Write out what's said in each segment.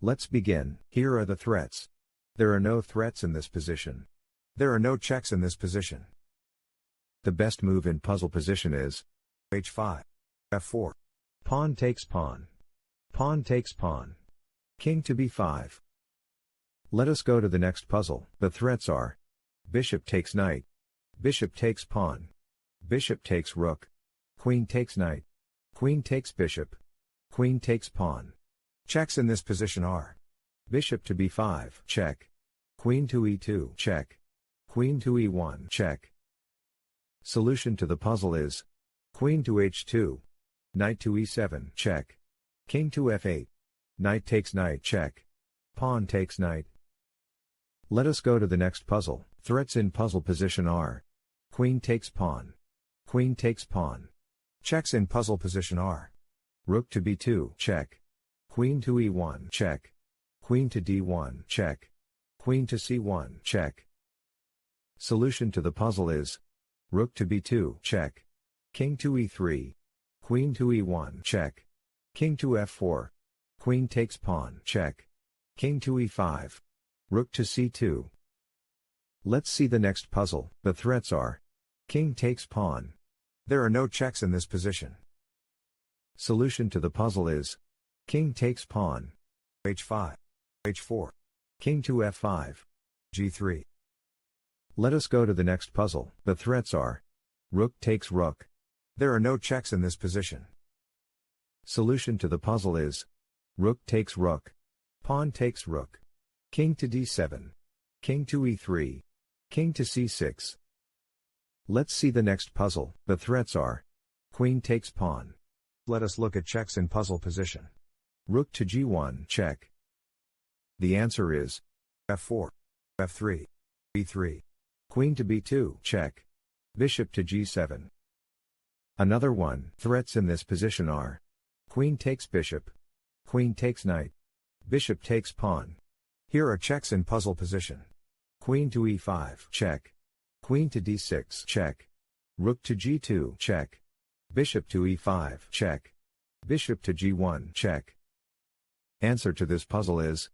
Let's begin. Here are the threats. There are no threats in this position. There are no checks in this position. The best move in puzzle position is h5, f4. Pawn takes pawn. Pawn takes pawn. King to b5. Let us go to the next puzzle. The threats are bishop takes knight. Bishop takes pawn. Bishop takes rook. Queen takes knight. Queen takes bishop. Queen takes pawn. Checks in this position are bishop to b5, check. Queen to e2, check. Queen to e1, check. Solution to the puzzle is queen to h2. Knight to e7, check. King to f8. Knight takes knight, check. Pawn takes knight. Let us go to the next puzzle. Threats in puzzle position are queen takes pawn. Queen takes pawn. Checks in puzzle position are rook to b2, check. Queen to e1, check. Queen to d1, check. Queen to c1, check. Solution to the puzzle is rook to b2, check. King to e3. Queen to e1, check. King to f4. Queen takes pawn, check. King to e5. Rook to c2. Let's see the next puzzle. The threats are king takes pawn. There are no checks in this position. Solution to the puzzle is king takes pawn. h5. h4. King to f5. g3. Let us go to the next puzzle. The threats are rook takes rook. There are no checks in this position. Solution to the puzzle is rook takes rook. Pawn takes rook. King to d7. King to e3. King to c6. Let's see the next puzzle. The threats are queen takes pawn. Let us look at checks in puzzle position. Rook to g1, check. The answer is f4, f3, b3. Queen to b2, check. Bishop to g7. Another one. Threats in this position are queen takes bishop. Queen takes knight. Bishop takes pawn. Here are checks in puzzle position. Queen to e5, check. Queen to d6, check. Rook to g2, check. Bishop to e5, check. Bishop to g1, check. Answer to this puzzle is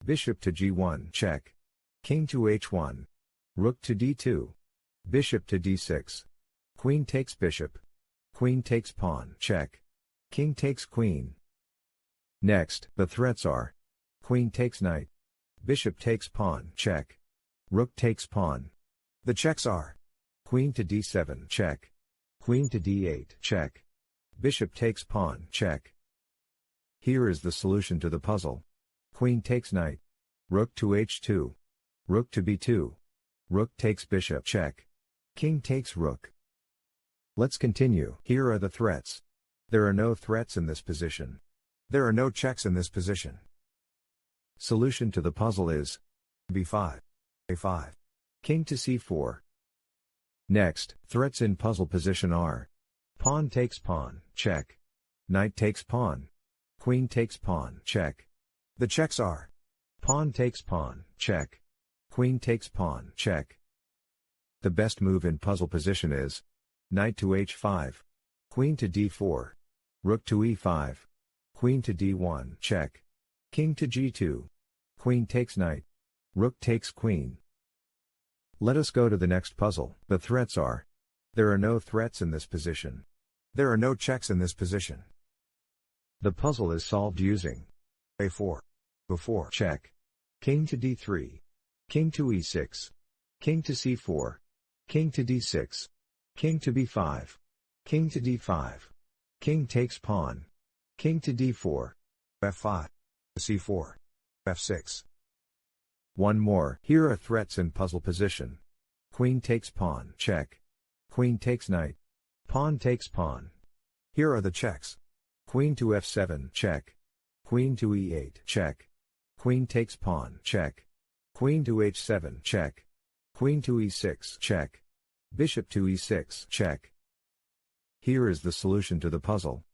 bishop to g1, check. King to h1. Rook to d2. Bishop to d6. Queen takes bishop. Queen takes pawn, check. King takes queen. Next, the threats are queen takes knight. Bishop takes pawn, check. Rook takes pawn. The checks are queen to d7, check. Queen to d8, check. Bishop takes pawn, check. Here is the solution to the puzzle. Queen takes knight. Rook to h2. Rook to b2. Rook takes bishop, check. King takes rook. Let's continue. Here are the threats. There are no threats in this position. There are no checks in this position. Solution to the puzzle is b5, a5. King to c4. Next, threats in puzzle position are pawn takes pawn, check. Knight takes pawn. Queen takes pawn, check. The checks are pawn takes pawn, check. Queen takes pawn, check. The best move in puzzle position is knight to h5. Queen to d4. Rook to e5. Queen to d1, check. King to g2. Queen takes knight. Rook takes queen. Let us go to the next puzzle. The threats are there are no threats in this position. There are no checks in this position. The puzzle is solved using a4, b4, check. King to d3. King to e6. King to c4. King to d6. King to b5. King to d5. King takes pawn. King to d4. f5. c4. f6. One more. Here are threats in puzzle position. Queen takes pawn, check. Queen takes knight. Pawn takes pawn. Here are the checks. Queen to f7, check. Queen to e8, check. Queen takes pawn, check. Queen to h7, check. Queen to e6, check. Bishop to e6, check. Here is the solution to the puzzle.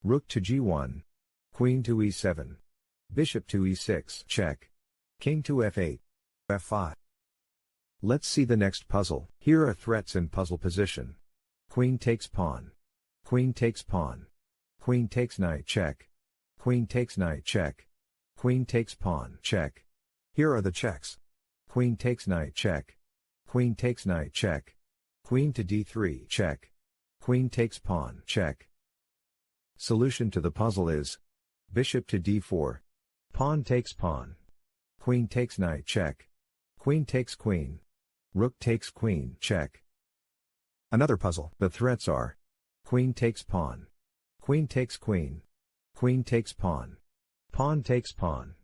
Rook to g1. Queen to e7. Bishop to e6, check. King to f8. f5. Let's see the next puzzle. Here are threats in puzzle position. Queen takes pawn. Queen takes pawn. Queen takes knight, check. Queen takes knight, check. Queen takes pawn, check. Here are the checks. Queen takes knight, check. Queen takes knight, check. Queen to d3, check. Queen takes pawn, check. Solution to the puzzle is bishop to d4. Pawn takes pawn. Queen takes knight, check. Queen takes queen. Rook takes queen, check. Another puzzle. The threats are queen takes pawn. Queen takes queen. Queen takes pawn. Pawn takes pawn.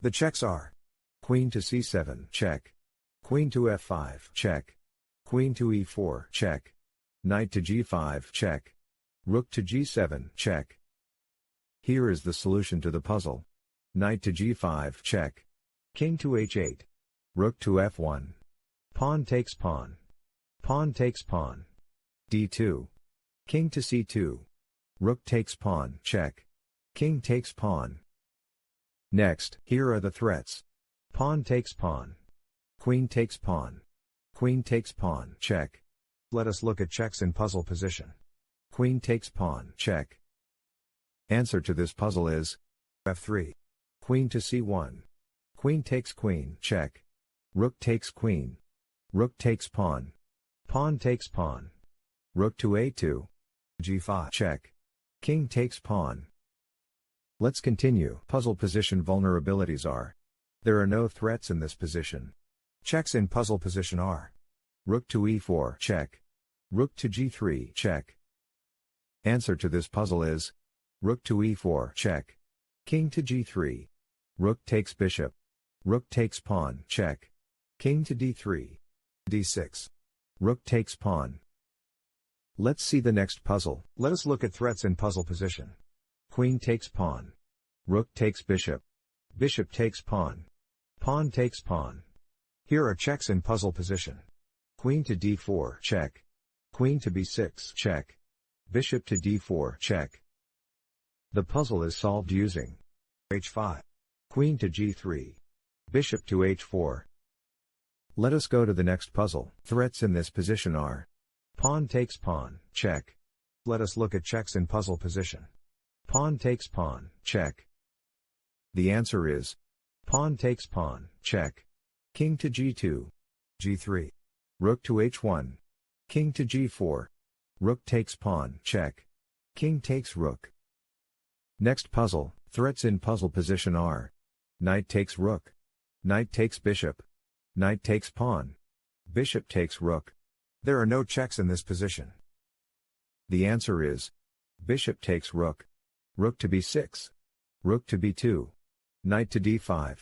The checks are queen to c7, check. Queen to f5, check. Queen to e4, check. Knight to g5, check. Rook to g7, check. Here is the solution to the puzzle. Knight to g5, check. King to h8. Rook to f1. Pawn takes pawn. Pawn takes pawn. d2. King to c2. Rook takes pawn, check. King takes pawn. Next, here are the threats. Pawn takes pawn. Queen takes pawn. Queen takes pawn, check. Let us look at checks in puzzle position. Queen takes pawn, check. Answer to this puzzle is f3. Queen to c1. Queen takes queen, check. Rook takes queen. Rook takes pawn. Pawn takes pawn. Rook to a2. g5, check. King takes pawn. Let's continue. Puzzle position vulnerabilities are. There are no threats in this position. Checks in puzzle position are. Rook to e4, check. Rook to g3, check. Answer to this puzzle is rook to e4, check. King to g3. Rook takes bishop. Rook takes pawn, check. King to d3. d6. Rook takes pawn. Let's see the next puzzle. Let us look at threats in puzzle position. Queen takes pawn. Rook takes bishop. Bishop takes pawn. Pawn takes pawn. Here are checks in puzzle position. Queen to d4, check. Queen to b6, check. Bishop to d4, check. The puzzle is solved using h5. Queen to g3. Bishop to h4. Let us go to the next puzzle. Threats in this position are pawn takes pawn, check. Let us look at checks in puzzle position. Pawn takes pawn, check. The answer is pawn takes pawn, check. King to g2. g3. Rook to h1. King to g4. Rook takes pawn, check. King takes rook. Next puzzle. Threats in puzzle position are knight takes rook. Knight takes bishop. Knight takes pawn. Bishop takes rook. There are no checks in this position. The answer is bishop takes rook. Rook to b6. Rook to b2. Knight to d5.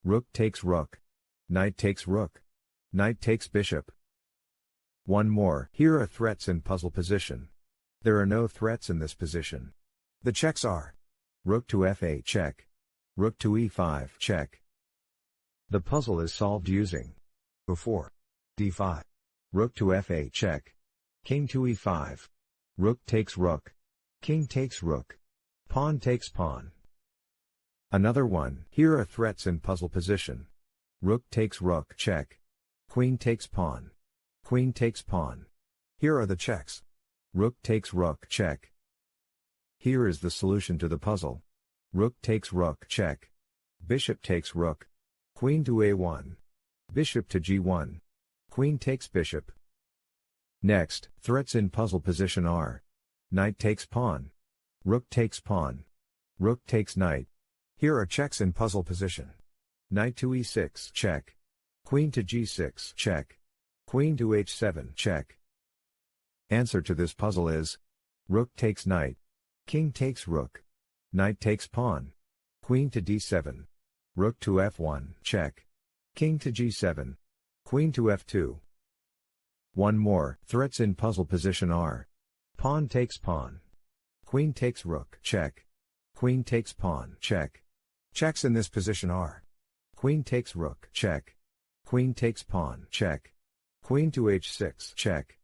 Rook takes rook. Knight takes rook. Knight takes bishop. One more. Here are threats in puzzle position. There are no threats in this position. The checks are rook to f8, check. Rook to e5, check. The puzzle is solved using e4. d5. Rook to f8, check. King to e5. Rook takes rook. King takes rook. Pawn takes pawn. Another one. Here are threats in puzzle position. Rook takes rook, check. Queen takes pawn. Queen takes pawn. Here are the checks. Rook takes rook, check. Here is the solution to the puzzle. Rook takes rook, check. Bishop takes rook. Queen to a1. Bishop to g1. Queen takes bishop. Next, threats in puzzle position are knight takes pawn. Rook takes pawn. Rook takes knight. Here are checks in puzzle position. Knight to e6, check. Queen to g6, check. Queen to h7, check. Answer to this puzzle is rook takes knight. King takes rook. Knight takes pawn. Queen to d7. Rook to f1, check. King to g7. Queen to f2. One more. Threats in puzzle position are pawn takes pawn. Queen takes rook, check. Queen takes pawn, check. Checks in this position are queen takes rook, check. Queen takes pawn, check. Queen to h6, check.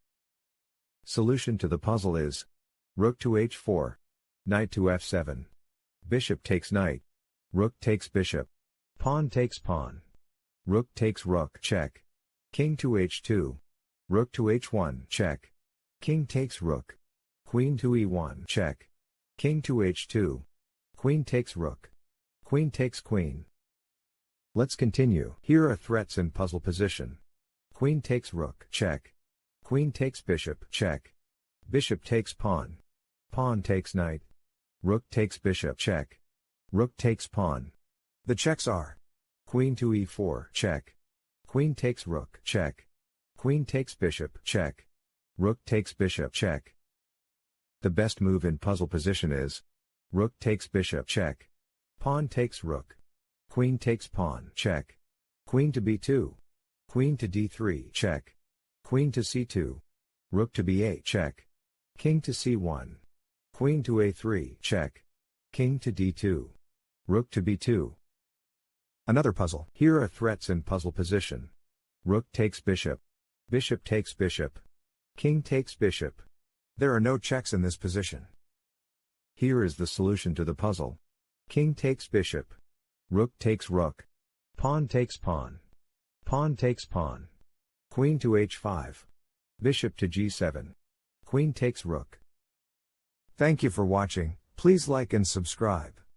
Solution to the puzzle is rook to h4. Knight to f7. Bishop takes knight. Rook takes bishop. Pawn takes pawn. Rook takes rook, check. King to h2. Rook to h1, check. King takes rook. Queen to e1, check. King to h2. Queen takes rook. Queen takes queen. Let's continue. Here are threats in puzzle position. Queen takes rook, check. Queen takes bishop, check. Bishop takes pawn. Pawn takes knight. Rook takes bishop, check. Rook takes pawn. The checks are queen to e4, check. Queen takes rook, check. Queen takes bishop, check. Rook takes bishop, check. The best move in puzzle position is rook takes bishop, check. Pawn takes rook. Queen takes pawn, check. Queen to b2. Queen to d3, check. Queen to c2. Rook to b8, check. King to c1. Queen to a3, check. King to d2. Rook to b2. Another puzzle. Here are threats in puzzle position. Rook takes bishop. Bishop takes bishop. King takes bishop. There are no checks in this position. Here is the solution to the puzzle. King takes bishop. Rook takes rook. Pawn takes pawn. Pawn takes pawn. Queen to h5. Bishop to g7. Queen takes rook. Thank you for watching. Please like and subscribe.